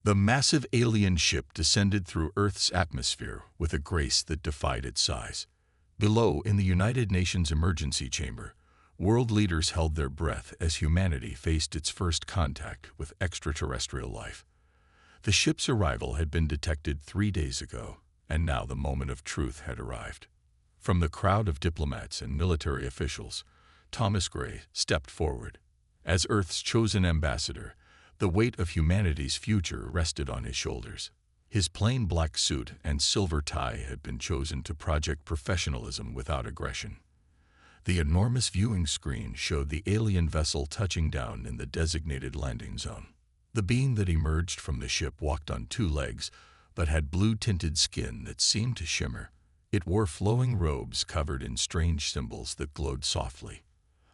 The massive alien ship descended through Earth's atmosphere with a grace that defied its size. Below, in the United Nations Emergency Chamber, world leaders held their breath as humanity faced its first contact with extraterrestrial life. The ship's arrival had been detected 3 days ago, and now the moment of truth had arrived. From the crowd of diplomats and military officials, Thomas Gray stepped forward. As Earth's chosen ambassador, the weight of humanity's future rested on his shoulders. His plain black suit and silver tie had been chosen to project professionalism without aggression. The enormous viewing screen showed the alien vessel touching down in the designated landing zone. The being that emerged from the ship walked on 2 legs, but had blue-tinted skin that seemed to shimmer. It wore flowing robes covered in strange symbols that glowed softly.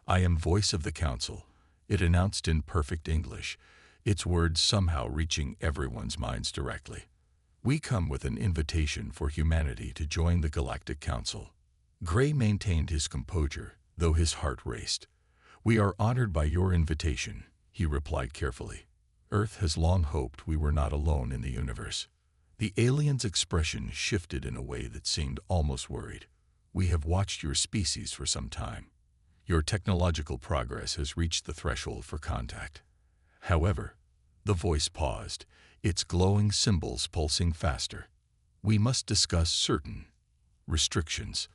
"I am voice of the council," it announced in perfect English, its words somehow reaching everyone's minds directly. "We come with an invitation for humanity to join the Galactic Council." Gray maintained his composure, though his heart raced. "We are honored by your invitation," he replied carefully. "Earth has long hoped we were not alone in the universe." The alien's expression shifted in a way that seemed almost worried. "We have watched your species for some time. Your technological progress has reached the threshold for contact." However, the voice paused, its glowing symbols pulsing faster. "We must discuss certain restrictions."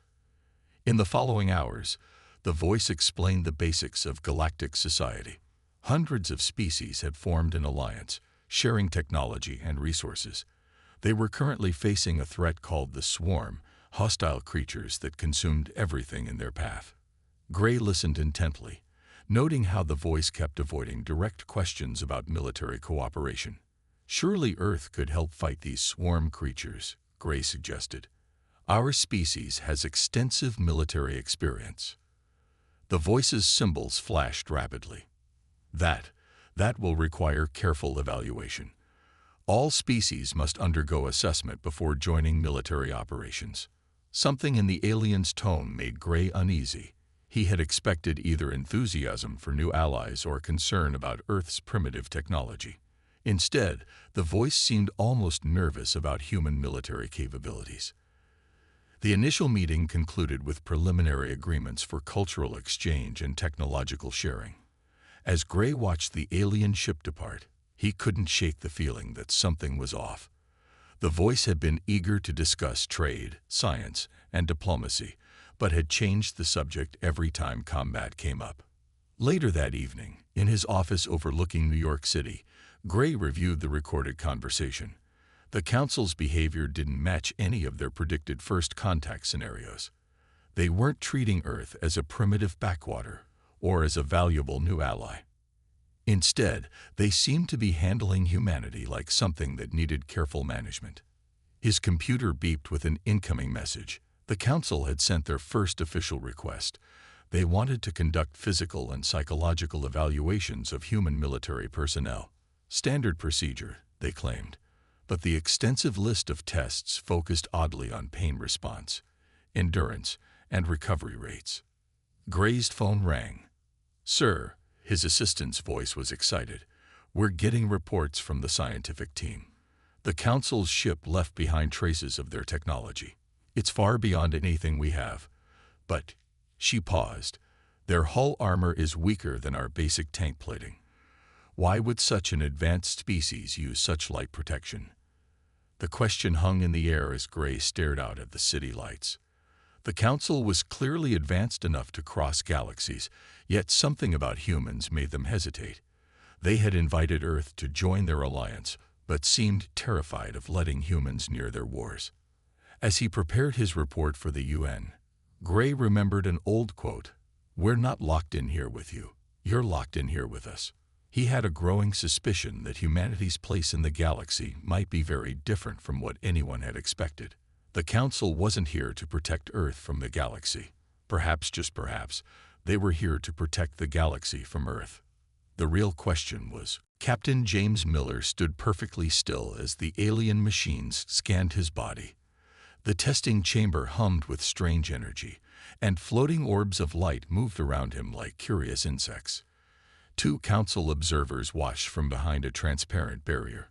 In the following hours, the voice explained the basics of galactic society. Hundreds of species had formed an alliance, sharing technology and resources. They were currently facing a threat called the Swarm, hostile creatures that consumed everything in their path. Gray listened intently, noting how the voice kept avoiding direct questions about military cooperation. "Surely Earth could help fight these swarm creatures," Gray suggested. "Our species has extensive military experience." The voice's symbols flashed rapidly. That will require careful evaluation. All species must undergo assessment before joining military operations." Something in the alien's tone made Gray uneasy. He had expected either enthusiasm for new allies or concern about Earth's primitive technology. Instead, the voice seemed almost nervous about human military capabilities. The initial meeting concluded with preliminary agreements for cultural exchange and technological sharing. As Gray watched the alien ship depart, he couldn't shake the feeling that something was off. The voice had been eager to discuss trade, science, and diplomacy, but had changed the subject every time combat came up. Later that evening, in his office overlooking New York City, Gray reviewed the recorded conversation. The council's behavior didn't match any of their predicted first contact scenarios. They weren't treating Earth as a primitive backwater or as a valuable new ally. Instead, they seemed to be handling humanity like something that needed careful management. His computer beeped with an incoming message. The council had sent their first official request. They wanted to conduct physical and psychological evaluations of human military personnel. Standard procedure, they claimed. But the extensive list of tests focused oddly on pain response, endurance, and recovery rates. Gray's phone rang. "Sir," his assistant's voice was excited, "we're getting reports from the scientific team. The council's ship left behind traces of their technology. It's far beyond anything we have. But," she paused, "their hull armor is weaker than our basic tank plating. Why would such an advanced species use such light protection?" The question hung in the air as Gray stared out at the city lights. The council was clearly advanced enough to cross galaxies, yet something about humans made them hesitate. They had invited Earth to join their alliance, but seemed terrified of letting humans near their wars. As he prepared his report for the UN, Gray remembered an old quote, "We're not locked in here with you. You're locked in here with us." He had a growing suspicion that humanity's place in the galaxy might be very different from what anyone had expected. The Council wasn't here to protect Earth from the galaxy. Perhaps, just perhaps, they were here to protect the galaxy from Earth. The real question was, Captain James Miller stood perfectly still as the alien machines scanned his body. The testing chamber hummed with strange energy, and floating orbs of light moved around him like curious insects. Two Council observers watched from behind a transparent barrier.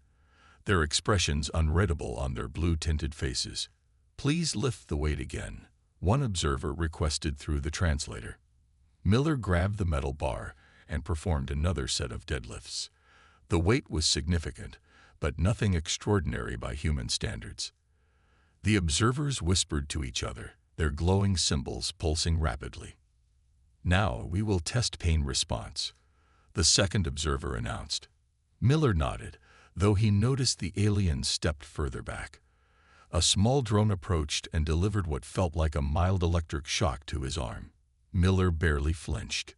their expressions unreadable on their blue-tinted faces. "Please lift the weight again," one observer requested through the translator. Miller grabbed the metal bar and performed another set of deadlifts. The weight was significant, but nothing extraordinary by human standards. The observers whispered to each other, their glowing symbols pulsing rapidly. "Now we will test pain response," the second observer announced. Miller nodded, though he noticed the alien stepped further back. A small drone approached and delivered what felt like a mild electric shock to his arm. Miller barely flinched.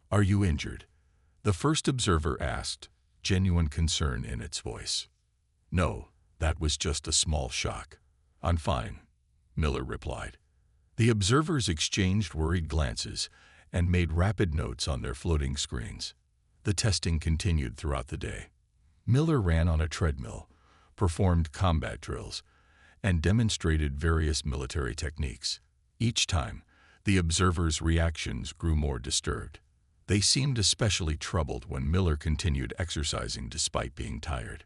"Are you injured?" the first observer asked, genuine concern in its voice. "No, that was just a small shock. I'm fine," Miller replied. The observers exchanged worried glances and made rapid notes on their floating screens. The testing continued throughout the day. Miller ran on a treadmill, performed combat drills, and demonstrated various military techniques. Each time, the observers' reactions grew more disturbed. They seemed especially troubled when Miller continued exercising despite being tired.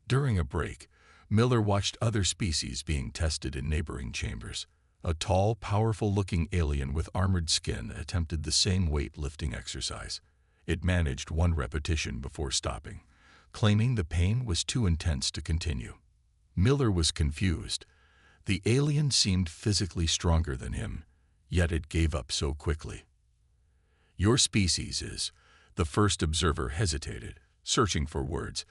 During a break, Miller watched other species being tested in neighboring chambers. A tall, powerful-looking alien with armored skin attempted the same weight-lifting exercise. It managed one repetition before stopping, claiming the pain was too intense to continue. Miller was confused. The alien seemed physically stronger than him, yet it gave up so quickly. "Your species is," the first observer hesitated, searching for words,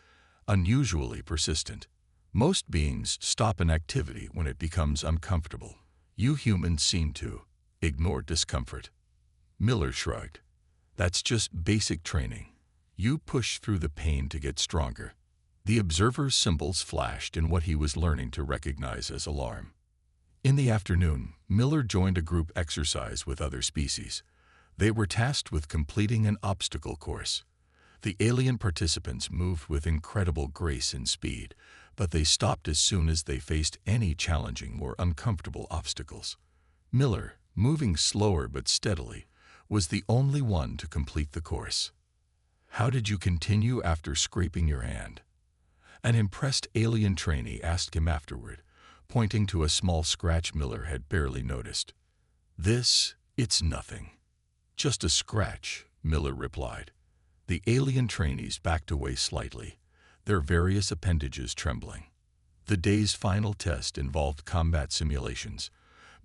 "unusually persistent. Most beings stop an activity when it becomes uncomfortable. You humans seem to ignore discomfort." Miller shrugged. "That's just basic training. You push through the pain to get stronger." The observer's symbols flashed in what he was learning to recognize as alarm. In the afternoon, Miller joined a group exercise with other species. They were tasked with completing an obstacle course. The alien participants moved with incredible grace and speed, but they stopped as soon as they faced any challenging or uncomfortable obstacles. Miller, moving slower but steadily, was the only one to complete the course. "How did you continue after scraping your hand?" An impressed alien trainee asked him afterward, pointing to a small scratch Miller had barely noticed. "It's nothing. Just a scratch," Miller replied. The alien trainees backed away slightly, their various appendages trembling. The day's final test involved combat simulations.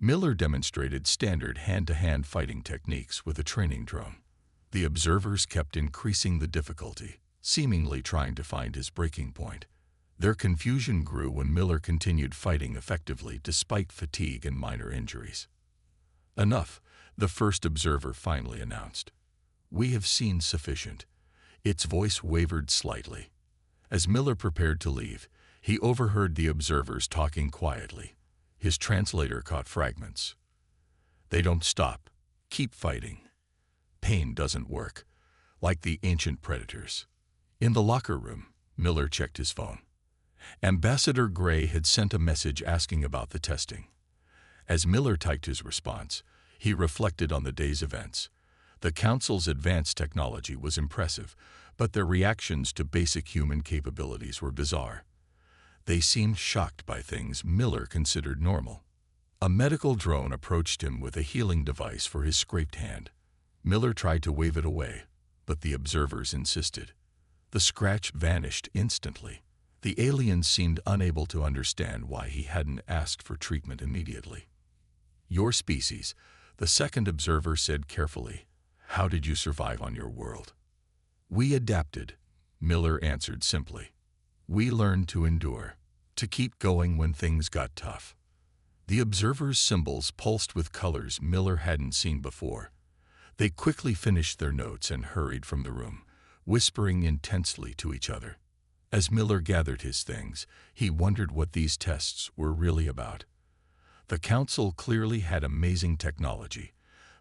Miller demonstrated standard hand-to-hand fighting techniques with a training drone. The observers kept increasing the difficulty, seemingly trying to find his breaking point. Their confusion grew when Miller continued fighting effectively despite fatigue and minor injuries. "Enough," the first observer finally announced. "We have seen sufficient." Its voice wavered slightly. As Miller prepared to leave, he overheard the observers talking quietly. His translator caught fragments. "They don't stop. Keep fighting. Pain doesn't work, like the ancient predators." In the locker room, Miller checked his phone. Ambassador Gray had sent a message asking about the testing. As Miller typed his response, he reflected on the day's events. The Council's advanced technology was impressive, but their reactions to basic human capabilities were bizarre. They seemed shocked by things Miller considered normal. A medical drone approached him with a healing device for his scraped hand. Miller tried to wave it away, but the observers insisted. The scratch vanished instantly. The alien seemed unable to understand why he hadn't asked for treatment immediately. "Your species," the second observer said carefully. "How did you survive on your world?" "We adapted," Miller answered simply. "We learned to endure, to keep going when things got tough." The observers' symbols pulsed with colors Miller hadn't seen before. They quickly finished their notes and hurried from the room, whispering intensely to each other. As Miller gathered his things, he wondered what these tests were really about. The Council clearly had amazing technology,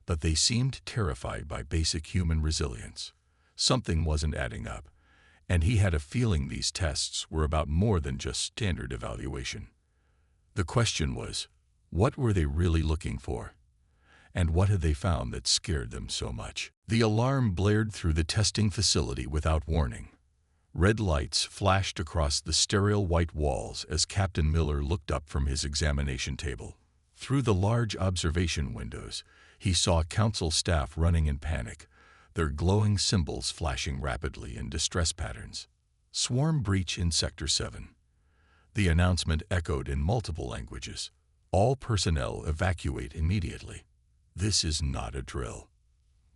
but they seemed terrified by basic human resilience. Something wasn't adding up, and he had a feeling these tests were about more than just standard evaluation. The question was, what were they really looking for? And what had they found that scared them so much? The alarm blared through the testing facility without warning. Red lights flashed across the sterile white walls as Captain Miller looked up from his examination table. Through the large observation windows, he saw Council staff running in panic, their glowing symbols flashing rapidly in distress patterns. Swarm breach in Sector 7. The announcement echoed in multiple languages. All personnel evacuate immediately. This is not a drill.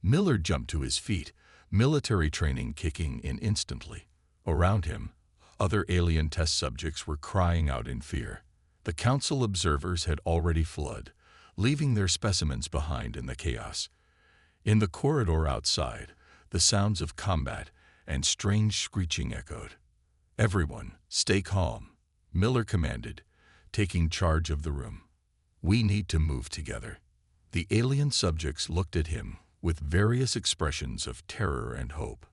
Miller jumped to his feet, military training kicking in instantly. Around him, other alien test subjects were crying out in fear. The Council observers had already fled, leaving their specimens behind in the chaos. In the corridor outside, the sounds of combat and strange screeching echoed. "Everyone, stay calm," Miller commanded, taking charge of the room. "We need to move together." The alien subjects looked at him with various expressions of terror and hope.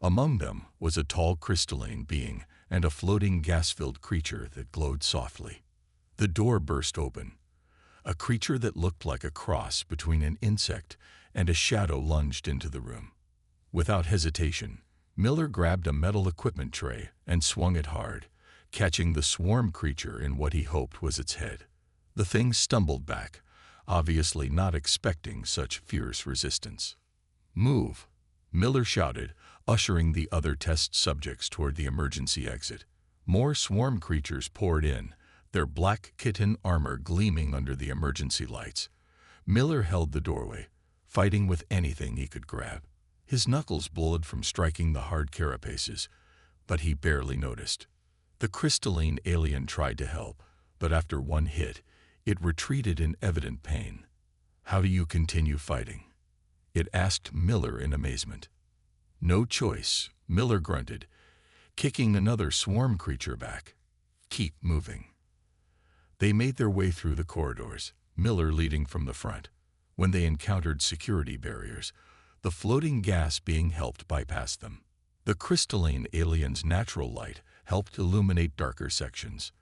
Among them was a tall crystalline being and a floating gas-filled creature that glowed softly. The door burst open. A creature that looked like a cross between an insect and a shadow lunged into the room. Without hesitation, Miller grabbed a metal equipment tray and swung it hard, catching the swarm creature in what he hoped was its head. The thing stumbled back, obviously not expecting such fierce resistance. "Move," Miller shouted, ushering the other test subjects toward the emergency exit. More swarm creatures poured in, their black kitten armor gleaming under the emergency lights. Miller held the doorway, fighting with anything he could grab. His knuckles bled from striking the hard carapaces, but he barely noticed. The crystalline alien tried to help, but after one hit, it retreated in evident pain. "How do you continue fighting?" it asked Miller in amazement. "No choice," Miller grunted, kicking another swarm creature back. "Keep moving." They made their way through the corridors, Miller leading from the front. When they encountered security barriers, the floating gas being helped bypass them. The crystalline alien's natural light helped illuminate darker sections.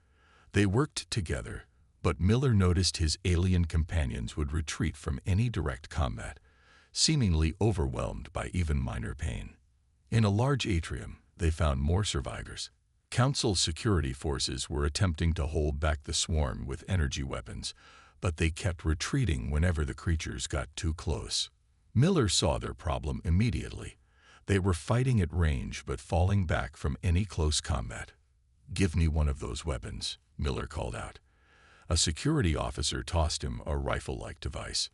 They worked together, but Miller noticed his alien companions would retreat from any direct combat, seemingly overwhelmed by even minor pain. In a large atrium, they found more survivors. Council security forces were attempting to hold back the swarm with energy weapons, but they kept retreating whenever the creatures got too close. Miller saw their problem immediately. They were fighting at range but falling back from any close combat. "Give me one of those weapons," Miller called out. A security officer tossed him a rifle-like device.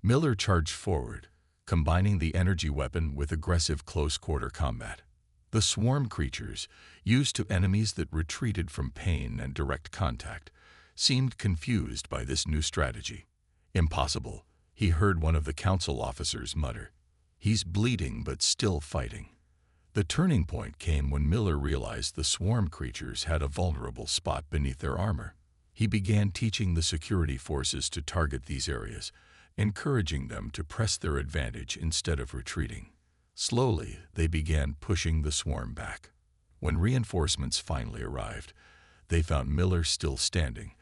Miller charged forward, combining the energy weapon with aggressive close-quarter combat. The swarm creatures, used to enemies that retreated from pain and direct contact, seemed confused by this new strategy. "Impossible," he heard one of the council officers mutter. "He's bleeding but still fighting." The turning point came when Miller realized the swarm creatures had a vulnerable spot beneath their armor. He began teaching the security forces to target these areas, encouraging them to press their advantage instead of retreating. Slowly, they began pushing the swarm back. When reinforcements finally arrived, they found Miller still standing,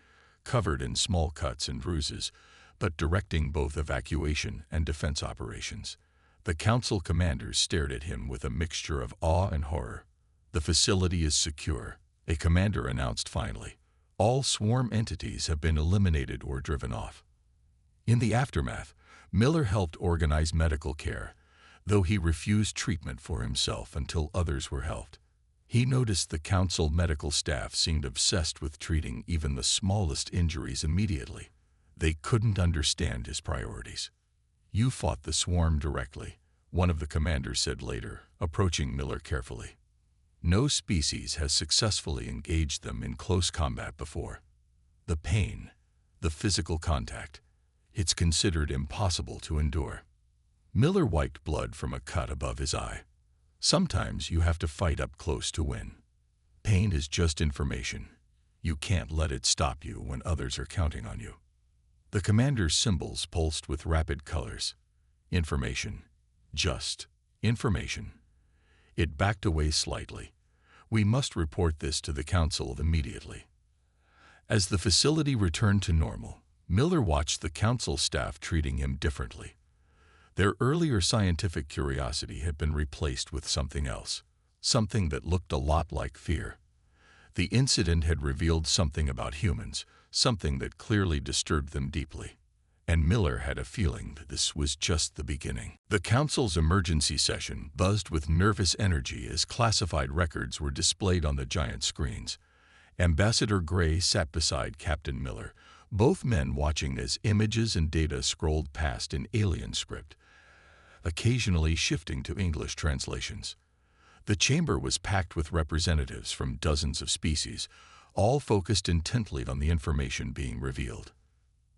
covered in small cuts and bruises, but directing both evacuation and defense operations. The council commanders stared at him with a mixture of awe and horror. "The facility is secure," a commander announced finally. "All swarm entities have been eliminated or driven off." In the aftermath, Miller helped organize medical care, though he refused treatment for himself until others were helped. He noticed the council medical staff seemed obsessed with treating even the smallest injuries immediately. They couldn't understand his priorities. "You fought the swarm directly," one of the commanders said later, approaching Miller carefully. "No species has successfully engaged them in close combat before. The pain, the physical contact, it's considered impossible to endure." Miller wiped blood from a cut above his eye. "Sometimes you have to fight up close to win. Pain is just information. You can't let it stop you when others are counting on you." The commander's symbols pulsed with rapid colors. "Information. Just information." It backed away slightly. "We must report this to the council immediately." As the facility returned to normal, Miller watched the council staff treating him differently. Their earlier scientific curiosity had been replaced with something else. something that looked a lot like fear. The incident had revealed something about humans, something that clearly disturbed them deeply. And Miller had a feeling that this was just the beginning. The Council's emergency session buzzed with nervous energy as classified records were displayed on the giant screens. Ambassador Gray sat beside Captain Miller, both men watching as images and data scrolled past in alien script, occasionally shifting to English translations. The chamber was packed with representatives from dozens of species, all focused intently on the information being revealed.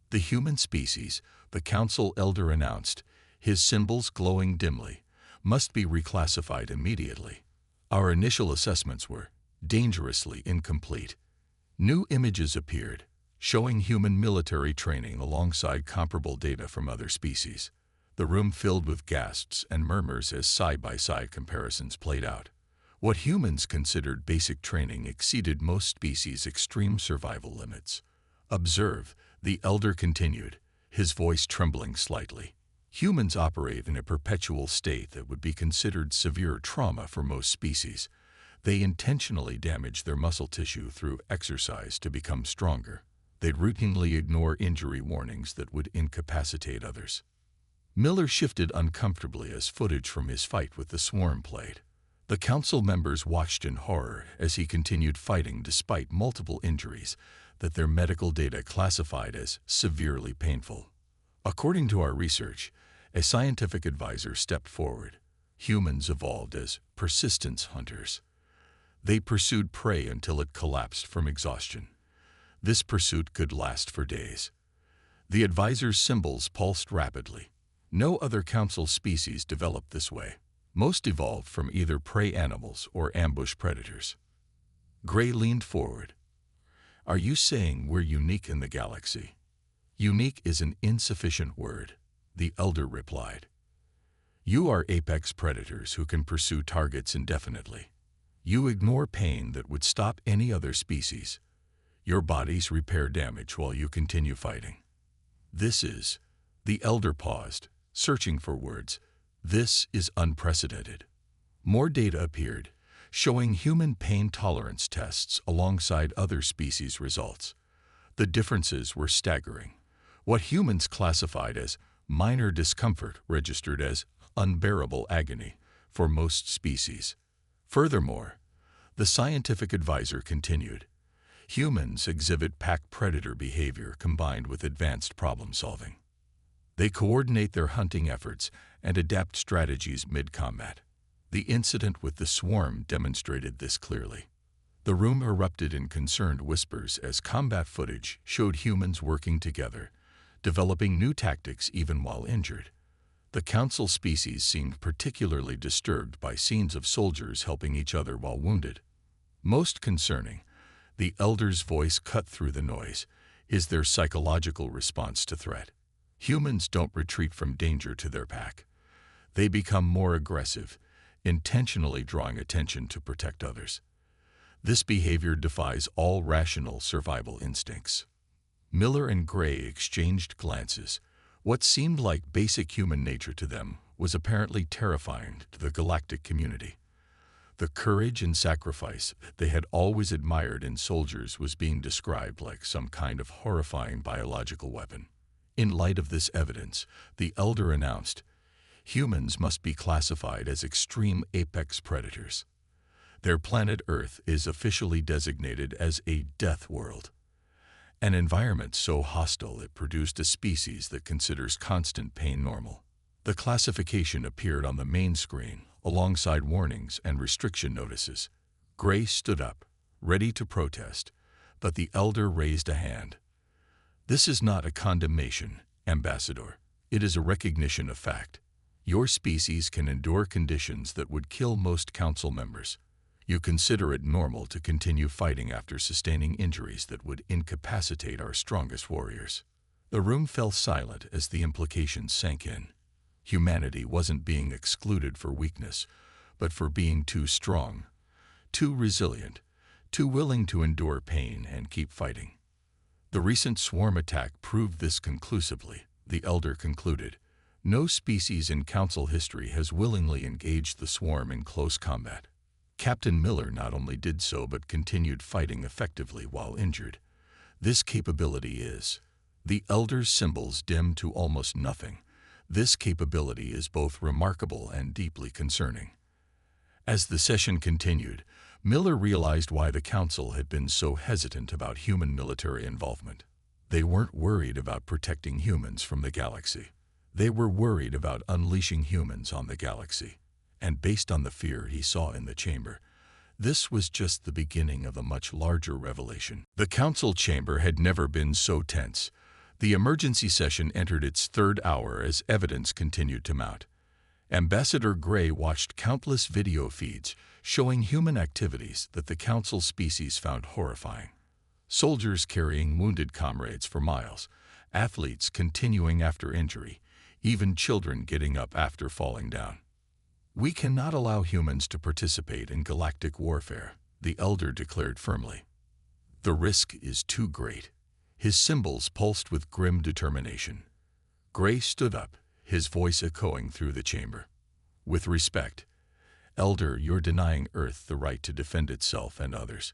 The human species, the Council Elder announced, his symbols glowing dimly, must be reclassified immediately. Our initial assessments were dangerously incomplete. New images appeared, showing human military training alongside comparable data from other species. The room filled with gasps and murmurs as side-by-side comparisons played out. What humans considered basic training exceeded most species' extreme survival limits. Observe, the Elder continued, his voice trembling slightly. Humans operate in a perpetual state that would be considered severe trauma for most species. They intentionally damage their muscle tissue through exercise to become stronger. They'd routinely ignore injury warnings that would incapacitate others. Miller shifted uncomfortably as footage from his fight with the swarm played. The council members watched in horror as he continued fighting despite multiple injuries that their medical data classified as severely painful. According to our research, a scientific advisor stepped forward. Humans evolved as persistence hunters. They pursued prey until it collapsed from exhaustion. This pursuit could last for days. The advisor's symbols pulsed rapidly. No other council species developed this way. Most evolved from either prey animals or ambush predators. Gray leaned forward. Are you saying we're unique in the galaxy? Unique is an insufficient word, the Elder replied. You are apex predators who can pursue targets indefinitely. You ignore pain that would stop any other species. Your bodies repair damage while you continue fighting. The Elder paused, searching for words. This is unprecedented. More data appeared, showing human pain tolerance tests alongside other species' results. The differences were staggering. What humans classified as minor discomfort registered as unbearable agony for most species. Furthermore, the scientific advisor continued, humans exhibit pack predator behavior combined with advanced problem solving. They coordinate their hunting efforts and adapt strategies mid-combat. The incident with the swarm demonstrated this clearly. The room erupted in concerned whispers as combat footage showed humans working together, developing new tactics even while injured. The council species seemed particularly disturbed by scenes of soldiers helping each other while wounded. Most concerning, the Elder's voice cut through the noise, is their psychological response to threat. Humans don't retreat from danger to their pack. They become more aggressive, intentionally drawing attention to protect others. This behavior defies all rational survival instincts. Miller and Gray exchanged glances. What seemed like basic human nature to them was apparently terrifying to the galactic community. The courage and sacrifice they had always admired in soldiers was being described like some kind of horrifying biological weapon. In light of this evidence, the Elder announced, humans must be classified as extreme apex predators. Their planet Earth is officially designated as a death world, an environment so hostile it produced a species that considers constant pain normal. The classification appeared on the main screen, alongside warnings and restriction notices. Gray stood up, ready to protest, but the Elder raised a hand. This is not a condemnation, Ambassador. It is a recognition of fact. Your species can endure conditions that would kill most council members. You consider it normal to continue fighting after sustaining injuries that would incapacitate our strongest warriors. The room fell silent as the implications sank in. Humanity wasn't being excluded for weakness, but for being too strong, too resilient, too willing to endure pain and keep fighting. The recent swarm attack proved this conclusively, the Elder concluded. No species in Council history has willingly engaged the swarm in close combat. Captain Miller not only did so but continued fighting effectively while injured. This capability is. The Elder's symbols dim to almost nothing. This capability is both remarkable and deeply concerning. As the session continued, Miller realized why the Council had been so hesitant about human military involvement. They weren't worried about protecting humans from the galaxy. They were worried about unleashing humans on the galaxy. And based on the fear he saw in the chamber, this was just the beginning of a much larger revelation. The Council chamber had never been so tense. The emergency session entered its third hour as evidence continued to mount. Ambassador Gray watched countless video feeds showing human activities that the Council species found horrifying. Soldiers carrying wounded comrades for miles, athletes continuing after injury, even children getting up after falling down. We cannot allow humans to participate in galactic warfare, the Elder declared firmly. The risk is too great. His symbols pulsed with grim determination. Gray stood up, his voice echoing through the chamber. With respect, Elder, you're denying Earth the right to defend itself and others.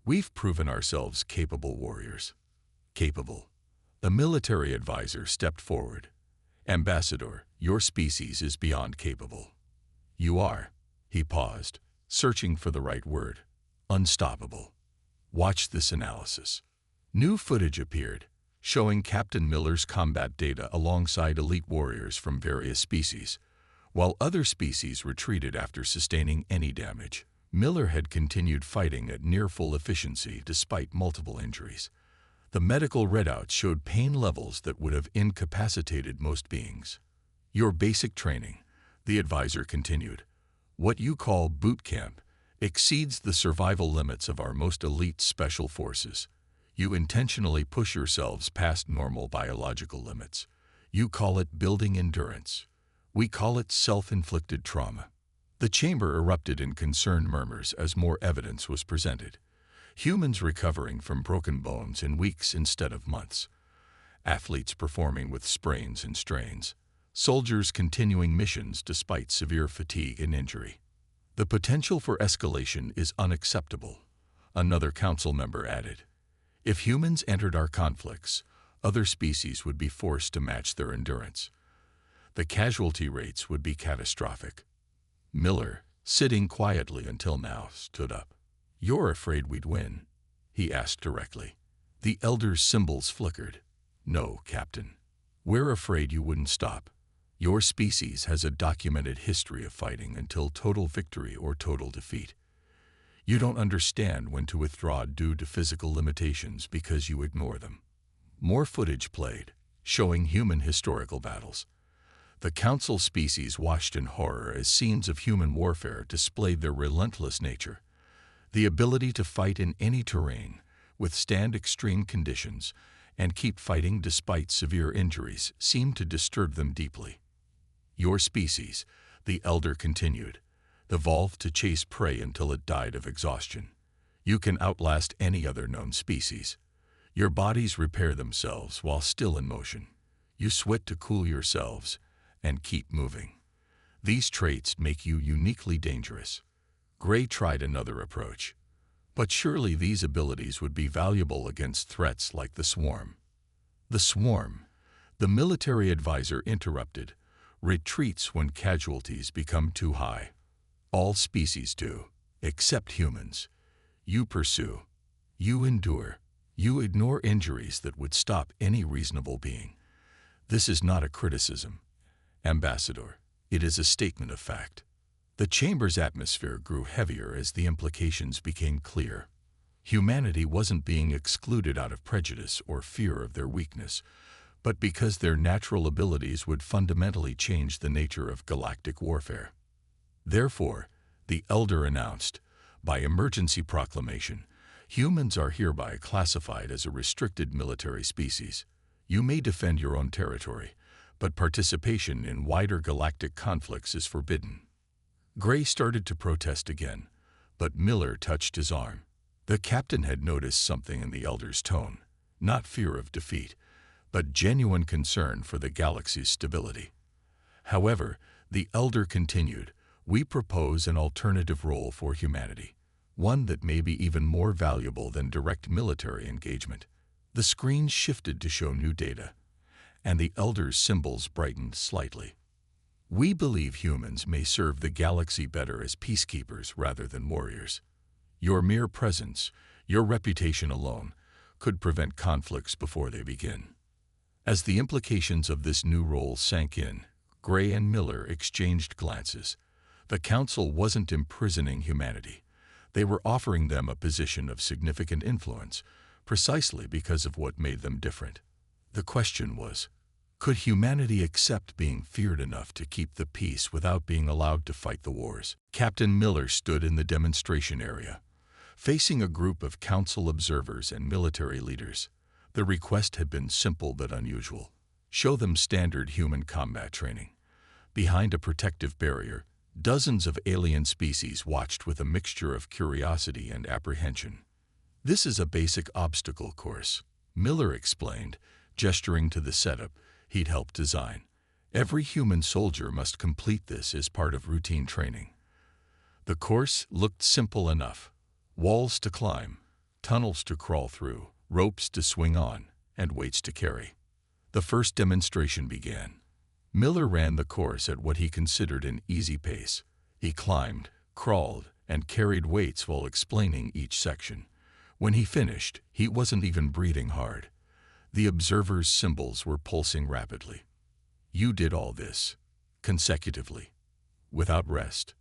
We've proven ourselves capable warriors. Capable. The military advisor stepped forward. Ambassador, your species is beyond capable. You are. He paused, searching for the right word. Unstoppable. Watch this analysis. New footage appeared, showing Captain Miller's combat data alongside elite warriors from various species. While other species retreated after sustaining any damage, Miller had continued fighting at near full efficiency despite multiple injuries. The medical readouts showed pain levels that would have incapacitated most beings. Your basic training, the advisor continued, what you call boot camp, exceeds the survival limits of our most elite special forces. You intentionally push yourselves past normal biological limits. You call it building endurance. We call it self-inflicted trauma. The chamber erupted in concerned murmurs as more evidence was presented. Humans recovering from broken bones in weeks instead of months. Athletes performing with sprains and strains. Soldiers continuing missions despite severe fatigue and injury. The potential for escalation is unacceptable, another council member added. If humans entered our conflicts, other species would be forced to match their endurance. The casualty rates would be catastrophic. Miller, sitting quietly until now, stood up. You're afraid we'd win? He asked directly. The Elder's symbols flickered. No, Captain. We're afraid you wouldn't stop. Your species has a documented history of fighting until total victory or total defeat. You don't understand when to withdraw due to physical limitations because you ignore them. More footage played, showing human historical battles. The Council species watched in horror as scenes of human warfare displayed their relentless nature. The ability to fight in any terrain, withstand extreme conditions, and keep fighting despite severe injuries seemed to disturb them deeply. Your species, the Elder continued, evolved to chase prey until it died of exhaustion. You can outlast any other known species. Your bodies repair themselves while still in motion. You sweat to cool yourselves and keep moving. These traits make you uniquely dangerous. Gray tried another approach. But surely these abilities would be valuable against threats like the Swarm. The Swarm, the military advisor interrupted, retreats when casualties become too high. All species do, except humans. You pursue. You endure. You ignore injuries that would stop any reasonable being. This is not a criticism, Ambassador. It is a statement of fact. The chamber's atmosphere grew heavier as the implications became clear. Humanity wasn't being excluded out of prejudice or fear of their weakness, but because their natural abilities would fundamentally change the nature of galactic warfare. Therefore, the Elder announced, by emergency proclamation, humans are hereby classified as a restricted military species. You may defend your own territory, but participation in wider galactic conflicts is forbidden. Gray started to protest again, but Miller touched his arm. The captain had noticed something in the Elder's tone, not fear of defeat, but genuine concern for the galaxy's stability. However, the Elder continued, We propose an alternative role for humanity, one that may be even more valuable than direct military engagement. The screen shifted to show new data, and the Elder's symbols brightened slightly. We believe humans may serve the galaxy better as peacekeepers rather than warriors. Your mere presence, your reputation alone, could prevent conflicts before they begin. As the implications of this new role sank in, Gray and Miller exchanged glances. The Council wasn't imprisoning humanity. They were offering them a position of significant influence, precisely because of what made them different. The question was, could humanity accept being feared enough to keep the peace without being allowed to fight the wars? Captain Miller stood in the demonstration area, facing a group of Council observers and military leaders. The request had been simple but unusual. Show them standard human combat training. Behind a protective barrier, dozens of alien species watched with a mixture of curiosity and apprehension. This is a basic obstacle course, Miller explained, gesturing to the setup he'd helped design. Every human soldier must complete this as part of routine training. The course looked simple enough. Walls to climb, tunnels to crawl through, ropes to swing on, and weights to carry. The first demonstration began. Miller ran the course at what he considered an easy pace. He climbed, crawled, and carried weights while explaining each section. When he finished, he wasn't even breathing hard. The observers' symbols were pulsing rapidly. You did all this, consecutively, without rest?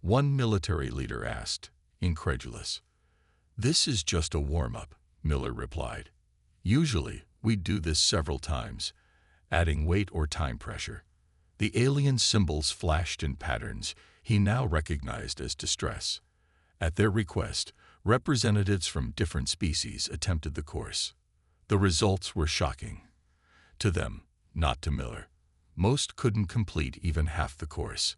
One military leader asked, incredulous. This is just a warm-up, Miller replied. Usually, we do this several times, adding weight or time pressure. The alien symbols flashed in patterns he now recognized as distress. At their request, representatives from different species attempted the course. The results were shocking. To them, not to Miller. Most couldn't complete even half the course.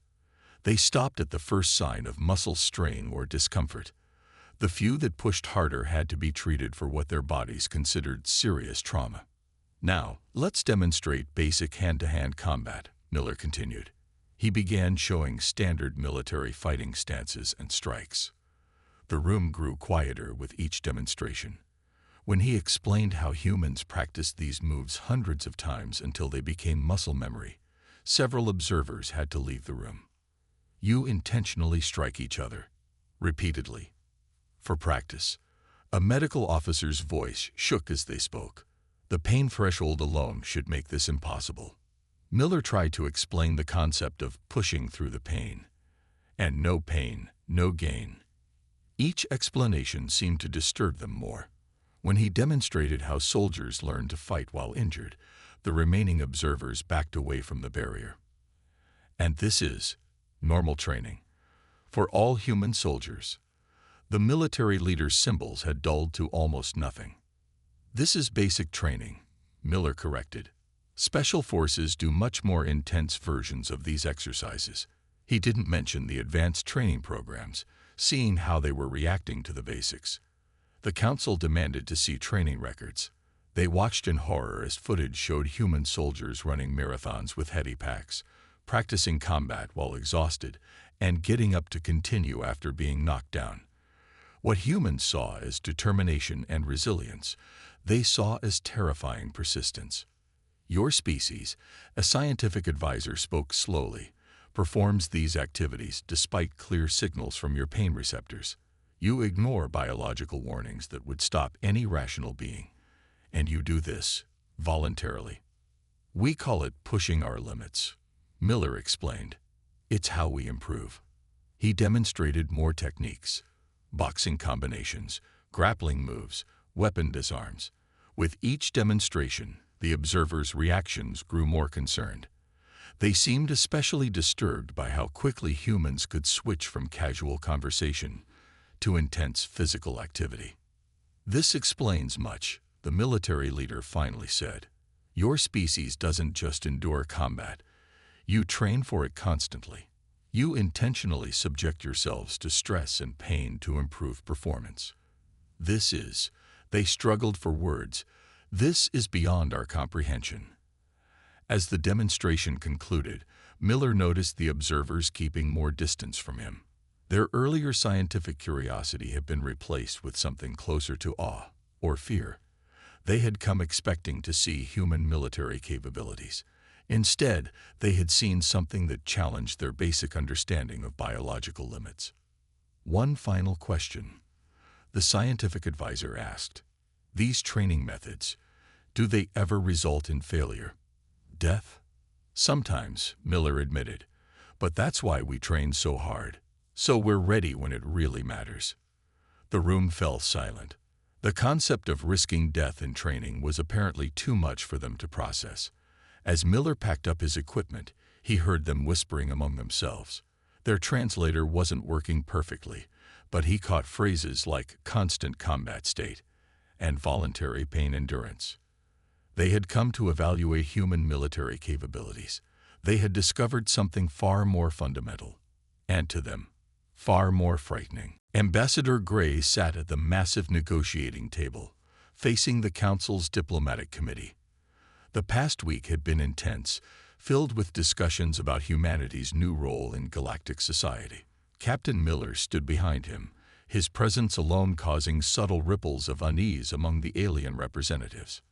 They stopped at the first sign of muscle strain or discomfort. The few that pushed harder had to be treated for what their bodies considered serious trauma. Now, let's demonstrate basic hand-to-hand combat, Miller continued. He began showing standard military fighting stances and strikes. The room grew quieter with each demonstration. When he explained how humans practiced these moves hundreds of times until they became muscle memory, several observers had to leave the room. You intentionally strike each other, repeatedly. For practice, a medical officer's voice shook as they spoke. The pain threshold alone should make this impossible. Miller tried to explain the concept of pushing through the pain. And no pain, no gain. Each explanation seemed to disturb them more. When he demonstrated how soldiers learned to fight while injured, the remaining observers backed away from the barrier. And this is normal training for all human soldiers. The military leader's symbols had dulled to almost nothing. This is basic training, Miller corrected. Special forces do much more intense versions of these exercises. He didn't mention the advanced training programs, seeing how they were reacting to the basics. The Council demanded to see training records. They watched in horror as footage showed human soldiers running marathons with heavy packs, practicing combat while exhausted, and getting up to continue after being knocked down. What humans saw as determination and resilience, they saw as terrifying persistence. Your species, a scientific advisor spoke slowly, performs these activities despite clear signals from your pain receptors. You ignore biological warnings that would stop any rational being, and you do this voluntarily. We call it pushing our limits, Miller explained. It's how we improve. He demonstrated more techniques. Boxing combinations, grappling moves, weapon disarms. With each demonstration, the observers' reactions grew more concerned. They seemed especially disturbed by how quickly humans could switch from casual conversation to intense physical activity. This explains much, the military leader finally said. Your species doesn't just endure combat. You train for it constantly. You intentionally subject yourselves to stress and pain to improve performance. They struggled for words, this is beyond our comprehension. As the demonstration concluded, Miller noticed the observers keeping more distance from him. Their earlier scientific curiosity had been replaced with something closer to awe or fear. They had come expecting to see human military capabilities. Instead, they had seen something that challenged their basic understanding of biological limits. One final question, the scientific advisor asked. These training methods, do they ever result in failure? Death? Sometimes, Miller admitted. But that's why we train so hard. So we're ready when it really matters. The room fell silent. The concept of risking death in training was apparently too much for them to process. As Miller packed up his equipment, he heard them whispering among themselves. Their translator wasn't working perfectly, but he caught phrases like constant combat state and voluntary pain endurance. They had come to evaluate human military capabilities. They had discovered something far more fundamental, and to them, far more frightening. Ambassador Gray sat at the massive negotiating table, facing the Council's diplomatic committee. The past week had been intense, filled with discussions about humanity's new role in galactic society. Captain Miller stood behind him, his presence alone causing subtle ripples of unease among the alien representatives.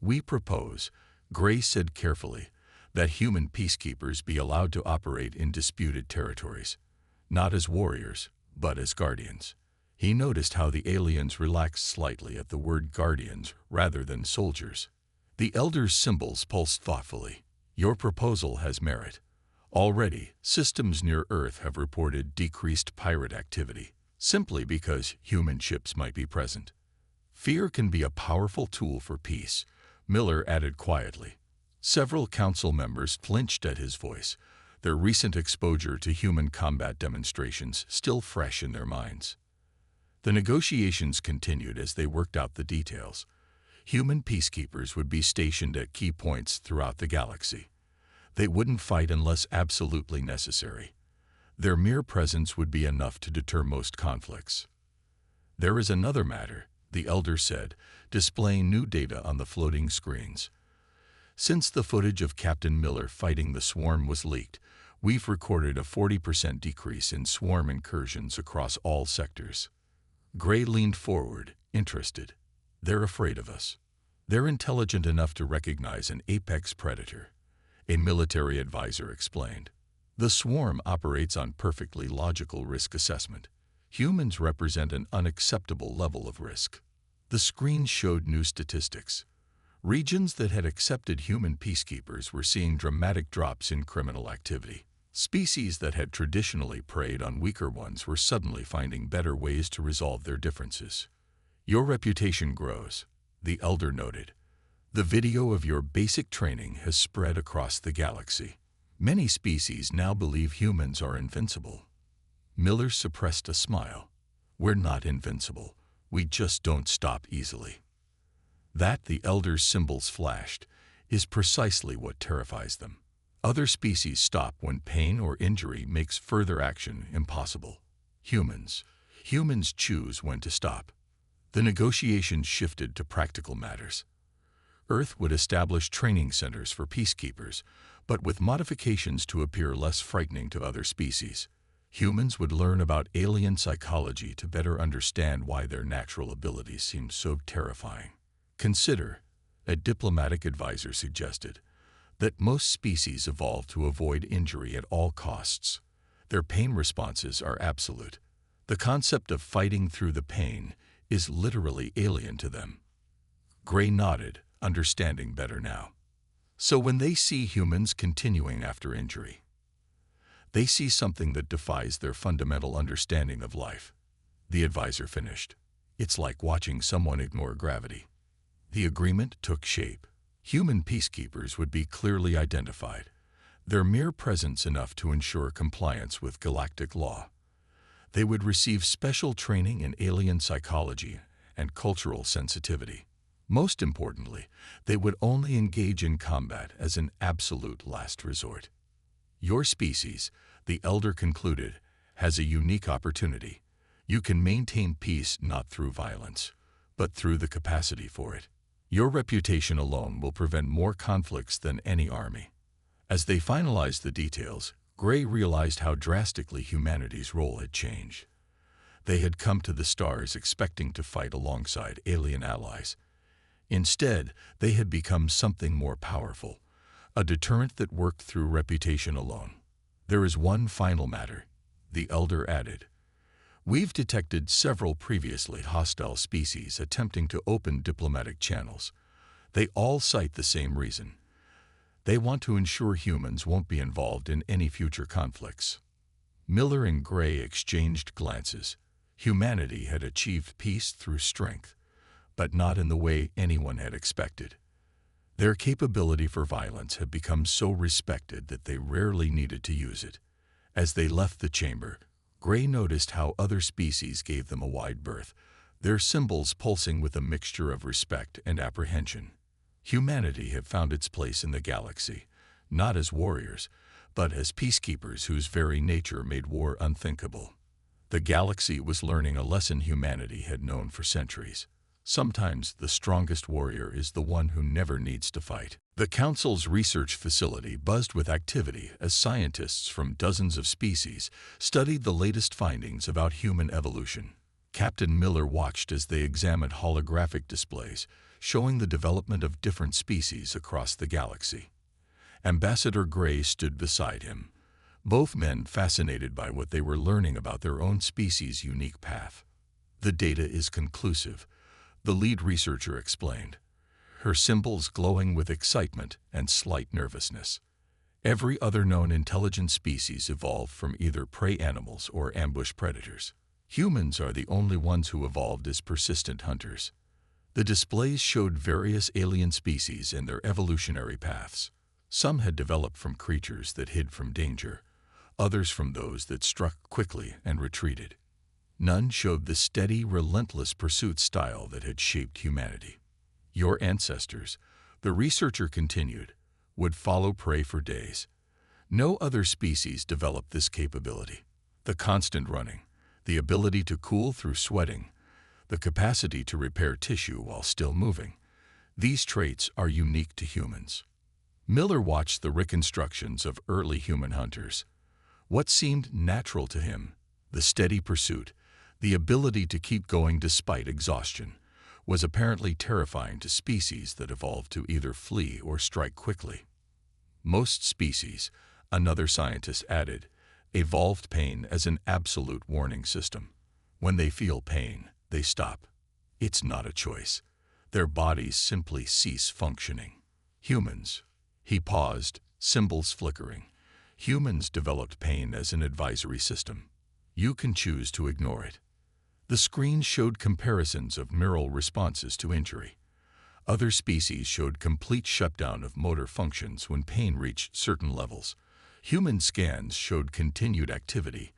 "We propose," Gray said carefully, "that human peacekeepers be allowed to operate in disputed territories, not as warriors, but as guardians." He noticed how the aliens relaxed slightly at the word guardians rather than soldiers. The Elder's symbols pulsed thoughtfully. "Your proposal has merit. Already, systems near Earth have reported decreased pirate activity, simply because human ships might be present. Fear can be a powerful tool for peace," Miller added quietly. Several council members flinched at his voice, their recent exposure to human combat demonstrations still fresh in their minds. The negotiations continued as they worked out the details. Human peacekeepers would be stationed at key points throughout the galaxy. They wouldn't fight unless absolutely necessary. Their mere presence would be enough to deter most conflicts. "There is another matter," the Elder said, displaying new data on the floating screens. "Since the footage of Captain Miller fighting the swarm was leaked, we've recorded a 40% decrease in swarm incursions across all sectors." Gray leaned forward, interested. "They're afraid of us. They're intelligent enough to recognize an apex predator," a military advisor explained. "The swarm operates on perfectly logical risk assessment. Humans represent an unacceptable level of risk." The screen showed new statistics. Regions that had accepted human peacekeepers were seeing dramatic drops in criminal activity. Species that had traditionally preyed on weaker ones were suddenly finding better ways to resolve their differences. "Your reputation grows," the Elder noted. "The video of your basic training has spread across the galaxy. Many species now believe humans are invincible." Miller suppressed a smile. "We're not invincible. We just don't stop easily." That, the Elder's symbols flashed, is precisely what terrifies them. Other species stop when pain or injury makes further action impossible. Humans choose when to stop. The negotiations shifted to practical matters. Earth would establish training centers for peacekeepers, but with modifications to appear less frightening to other species. Humans would learn about alien psychology to better understand why their natural abilities seemed so terrifying. "Consider," a diplomatic advisor suggested, "that most species evolve to avoid injury at all costs. Their pain responses are absolute. The concept of fighting through the pain is literally alien to them." Gray nodded, understanding better now. "So when they see humans continuing after injury, they see something that defies their fundamental understanding of life," the advisor finished. "It's like watching someone ignore gravity." The agreement took shape. Human peacekeepers would be clearly identified, their mere presence enough to ensure compliance with galactic law. They would receive special training in alien psychology and cultural sensitivity. Most importantly, they would only engage in combat as an absolute last resort. "Your species," the Elder concluded, "has a unique opportunity. You can maintain peace not through violence, but through the capacity for it." Your reputation alone will prevent more conflicts than any army. As they finalized the details, Gray realized how drastically humanity's role had changed. They had come to the stars expecting to fight alongside alien allies. Instead, they had become something more powerful, a deterrent that worked through reputation alone. There is one final matter, the Elder added. We've detected several previously hostile species attempting to open diplomatic channels. They all cite the same reason. They want to ensure humans won't be involved in any future conflicts. Miller and Gray exchanged glances. Humanity had achieved peace through strength, but not in the way anyone had expected. Their capability for violence had become so respected that they rarely needed to use it. As they left the chamber, Gray noticed how other species gave them a wide berth, their symbols pulsing with a mixture of respect and apprehension. Humanity had found its place in the galaxy, not as warriors, but as peacekeepers whose very nature made war unthinkable. The galaxy was learning a lesson humanity had known for centuries. Sometimes the strongest warrior is the one who never needs to fight. The Council's research facility buzzed with activity as scientists from dozens of species studied the latest findings about human evolution. Captain Miller watched as they examined holographic displays showing the development of different species across the galaxy. Ambassador Gray stood beside him, both men fascinated by what they were learning about their own species' unique path. The data is conclusive, the lead researcher explained, her symbols glowing with excitement and slight nervousness. Every other known intelligent species evolved from either prey animals or ambush predators. Humans are the only ones who evolved as persistent hunters. The displays showed various alien species and their evolutionary paths. Some had developed from creatures that hid from danger, others from those that struck quickly and retreated. None showed the steady, relentless pursuit style that had shaped humanity. Your ancestors, the researcher continued, would follow prey for days. No other species developed this capability. The constant running, the ability to cool through sweating, the capacity to repair tissue while still moving. These traits are unique to humans. Miller watched the reconstructions of early human hunters. What seemed natural to him, the steady pursuit, the ability to keep going despite exhaustion, was apparently terrifying to species that evolved to either flee or strike quickly. Most species, another scientist added, evolved pain as an absolute warning system. When they feel pain, they stop. It's not a choice. Their bodies simply cease functioning. Humans. He paused, symbols flickering. Humans developed pain as an advisory system. You can choose to ignore it. The screen showed comparisons of neural responses to injury. Other species showed complete shutdown of motor functions when pain reached certain levels. Human scans showed continued activity,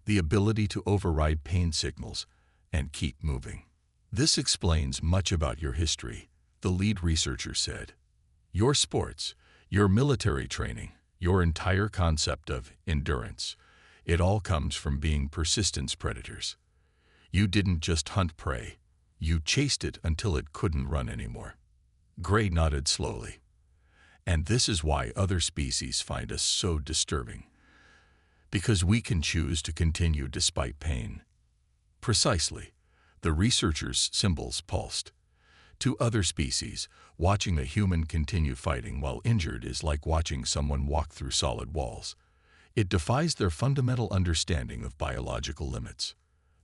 the ability to override pain signals, and keep moving. This explains much about your history, the lead researcher said. Your sports, your military training, your entire concept of endurance, it all comes from being persistence predators. You didn't just hunt prey, you chased it until it couldn't run anymore. Gray nodded slowly. And this is why other species find us so disturbing. Because we can choose to continue despite pain. Precisely, the researcher's symbols pulsed. To other species, watching a human continue fighting while injured is like watching someone walk through solid walls. It defies their fundamental understanding of biological limits.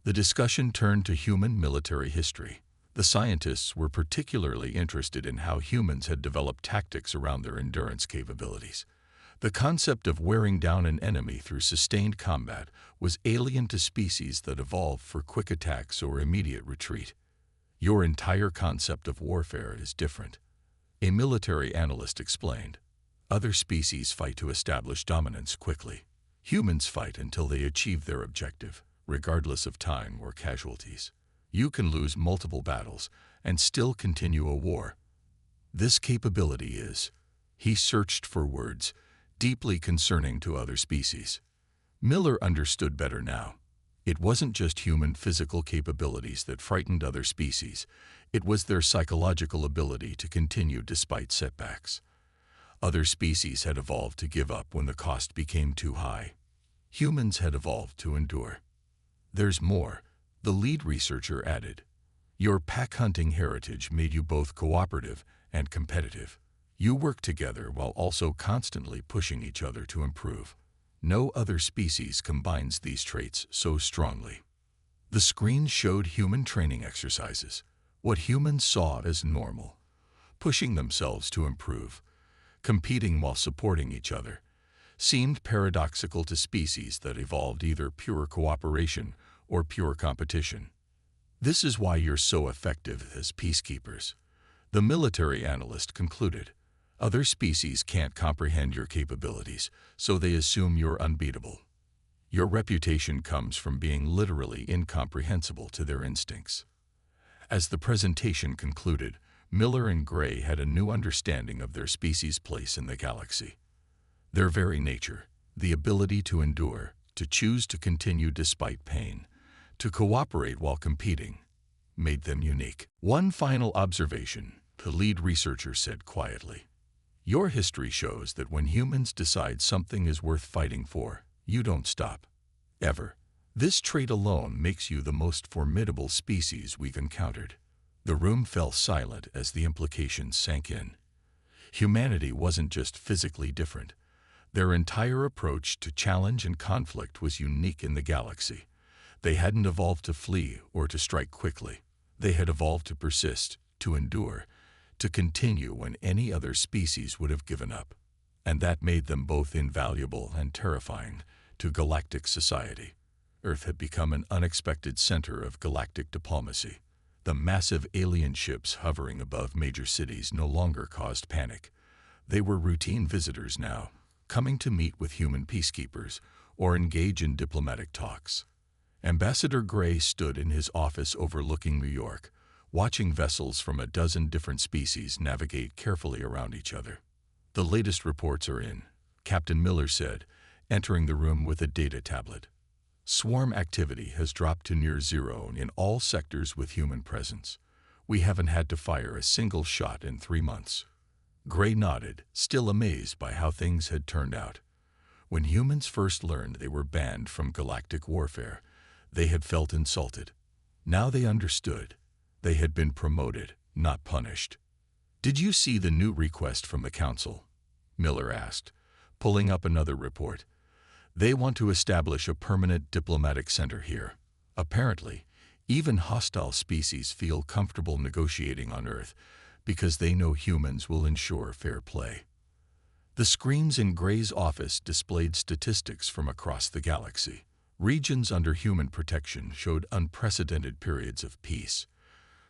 The discussion turned to human military history. The scientists were particularly interested in how humans had developed tactics around their endurance capabilities. The concept of wearing down an enemy through sustained combat was alien to species that evolved for quick attacks or immediate retreat. Your entire concept of warfare is different. A military analyst explained. Other species fight to establish dominance quickly. Humans fight until they achieve their objective, regardless of time or casualties. You can lose multiple battles and still continue a war. This capability is, he searched for words, deeply concerning to other species. Miller understood better now. It wasn't just human physical capabilities that frightened other species. It was their psychological ability to continue despite setbacks. Other species had evolved to give up when the cost became too high. Humans had evolved to endure. There's more, the lead researcher added. Your pack-hunting heritage made you both cooperative and competitive. You work together while also constantly pushing each other to improve. No other species combines these traits so strongly. The screen showed human training exercises, what humans saw as normal, pushing themselves to improve, competing while supporting each other, seemed paradoxical to species that evolved either pure cooperation or pure competition. This is why you're so effective as peacekeepers, the military analyst concluded. Other species can't comprehend your capabilities, so they assume you're unbeatable. Your reputation comes from being literally incomprehensible to their instincts. As the presentation concluded, Miller and Gray had a new understanding of their species' place in the galaxy. Their very nature, the ability to endure, to choose to continue despite pain, to cooperate while competing, made them unique. One final observation, the lead researcher said quietly. Your history shows that when humans decide something is worth fighting for, you don't stop. Ever. This trait alone makes you the most formidable species we've encountered. The room fell silent as the implications sank in. Humanity wasn't just physically different. Their entire approach to challenge and conflict was unique in the galaxy. They hadn't evolved to flee or to strike quickly. They had evolved to persist, to endure, to continue when any other species would have given up. And that made them both invaluable and terrifying to galactic society. Earth had become an unexpected center of galactic diplomacy. The massive alien ships hovering above major cities no longer caused panic. They were routine visitors now, coming to meet with human peacekeepers or engage in diplomatic talks. Ambassador Gray stood in his office overlooking New York, watching vessels from a dozen different species navigate carefully around each other. The latest reports are in, Captain Miller said, entering the room with a data tablet. Swarm activity has dropped to near zero in all sectors with human presence. We haven't had to fire a single shot in 3 months. Gray nodded, still amazed by how things had turned out. When humans first learned they were banned from galactic warfare, they had felt insulted. Now they understood. They had been promoted, not punished. Did you see the new request from the Council? Miller asked, pulling up another report. They want to establish a permanent diplomatic center here. Apparently, even hostile species feel comfortable negotiating on Earth because they know humans will ensure fair play. The screens in Gray's office displayed statistics from across the galaxy. Regions under human protection showed unprecedented periods of peace.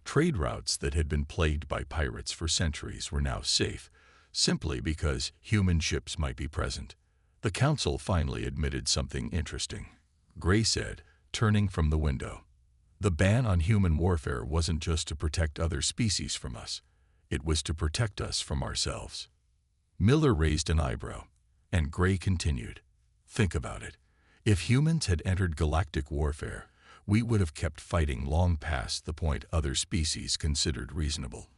Trade routes that had been plagued by pirates for centuries were now safe, simply because human ships might be present. The Council finally admitted something interesting. Gray said, turning from the window. The ban on human warfare wasn't just to protect other species from us. It was to protect us from ourselves. Miller raised an eyebrow, and Gray continued. Think about it. If humans had entered galactic warfare, we would have kept fighting long past the point other species considered reasonable.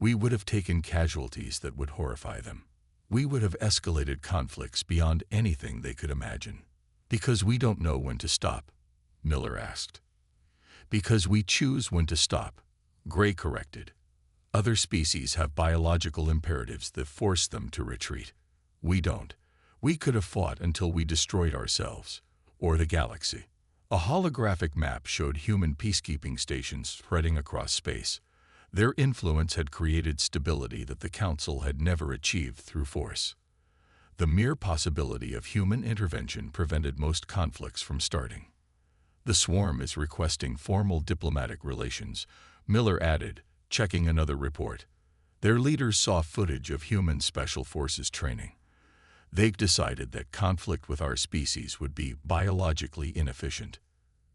We would have taken casualties that would horrify them. We would have escalated conflicts beyond anything they could imagine. Because we don't know when to stop, Miller asked. Because we choose when to stop, Gray corrected. Other species have biological imperatives that force them to retreat. We don't. We could have fought until we destroyed ourselves, or the galaxy. A holographic map showed human peacekeeping stations spreading across space. Their influence had created stability that the Council had never achieved through force. The mere possibility of human intervention prevented most conflicts from starting. The Swarm is requesting formal diplomatic relations, Miller added, checking another report. Their leaders saw footage of human special forces training. They've decided that conflict with our species would be biologically inefficient.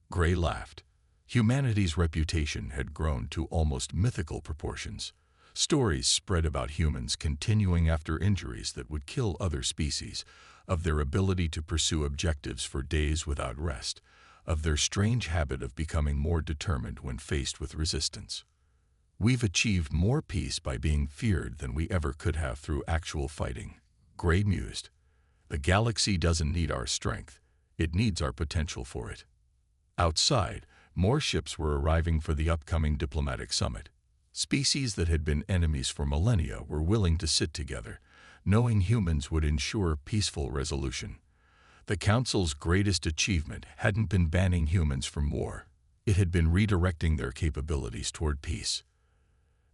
Gray laughed. Humanity's reputation had grown to almost mythical proportions. Stories spread about humans continuing after injuries that would kill other species, of their ability to pursue objectives for days without rest, of their strange habit of becoming more determined when faced with resistance. We've achieved more peace by being feared than we ever could have through actual fighting. Gray mused. The galaxy doesn't need our strength. It needs our potential for it. Outside, more ships were arriving for the upcoming diplomatic summit. Species that had been enemies for millennia were willing to sit together, knowing humans would ensure peaceful resolution. The Council's greatest achievement hadn't been banning humans from war. It had been redirecting their capabilities toward peace.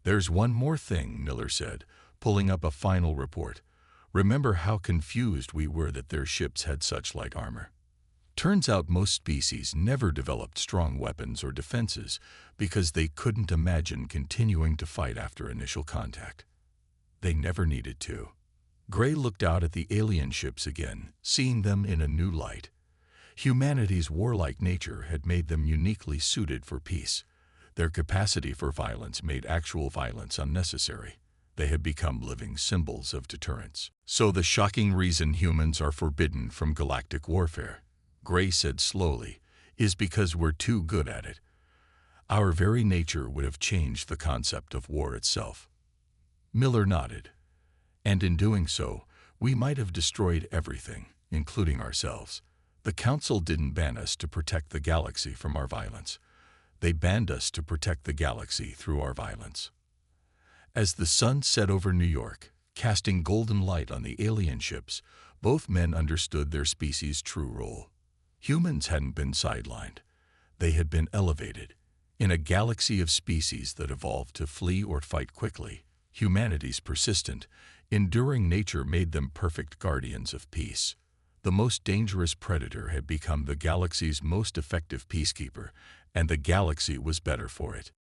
"There's one more thing," Miller said, pulling up a final report. "Remember how confused we were that their ships had such light armor? Turns out most species never developed strong weapons or defenses because they couldn't imagine continuing to fight after initial contact. They never needed to." Gray looked out at the alien ships again, seeing them in a new light. Humanity's warlike nature had made them uniquely suited for peace. Their capacity for violence made actual violence unnecessary. They had become living symbols of deterrence. "So the shocking reason humans are forbidden from galactic warfare," Gray said slowly, "is because we're too good at it. Our very nature would have changed the concept of war itself." Miller nodded. "And in doing so, we might have destroyed everything, including ourselves. The Council didn't ban us to protect the galaxy from our violence. They banned us to protect the galaxy through our violence." As the sun set over New York, casting golden light on the alien ships, both men understood their species' true role. Humans hadn't been sidelined. They had been elevated. In a galaxy of species that evolved to flee or fight quickly, humanity's persistent, enduring nature made them perfect guardians of peace. The most dangerous predator had become the galaxy's most effective peacekeeper, and the galaxy was better for it.